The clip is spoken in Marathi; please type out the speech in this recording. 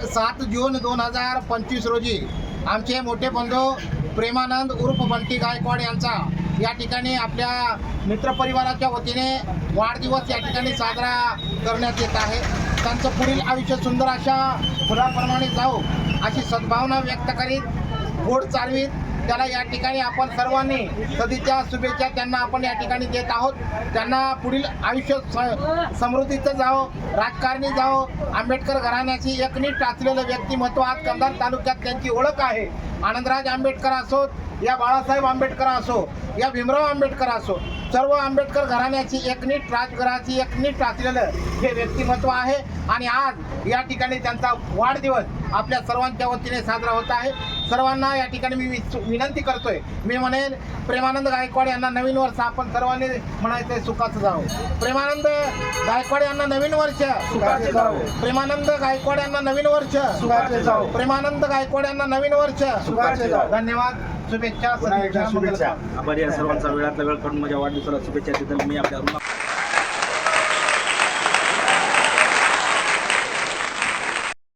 7 जून 2025 रोजी आमचे मोठे बंधू प्रेमानंद उर्फ बंटी गायकवाड यांचा या ठिकाणी आपल्या मित्रपरिवाराच्या वतीने वाढदिवस या ठिकाणी साजरा करण्यात येत आहे. त्यांचं पुढील आयुष्य सुंदर अशा फुलाप्रमाणे जावो अशी सद्भावना व्यक्त करीत गोड चालवीत त्याला या ठिकाणी आपण सर्वांनी सदिच्छा शुभेच्छा त्यांना आपण या ठिकाणी देत आहोत. त्यांना पुढील आयुष्य समृद्धीचं जावो, राजकारणी जावो, आंबेडकर घराण्याची एकनीट टाचलेलं व्यक्तिमत्व आज कंधार तालुक्यात त्यांची ओळख आहे. आनंदराज आंबेडकर असोत, या बाळासाहेब आंबेडकर असो, या भीमराव आंबेडकर असो, सर्व आंबेडकर घराण्याची एकनीट राजघराची एकनीट टाचलेलं हे व्यक्तिमत्व आहे. आणि आज या ठिकाणी त्यांचा वाढदिवस आपल्या सर्वांच्या वतीने साजरा होत आहे. सर्वांना या ठिकाणी मी विनंती करतोय, मी म्हणेन प्रेमानंद गायकवाड यांना नवीन वर्ष आपण सर्वांनी म्हणायचं सुखाचं जावो. प्रेमानंद गायकवाड यांना नवीन वर्ष सुखाचे जावो. प्रेमानंद गायकवाड यांना नवीन वर्ष सुखाचे जावो. प्रेमानंद गायकवाड यांना नवीन वर्ष सुखाचे जावो. धन्यवाद. शुभेच्छा. आभारी आहे सर्वांचा वेळातला वेळ काढून माझ्या वाढदिवसाला शुभेच्छा देतो मी आपल्या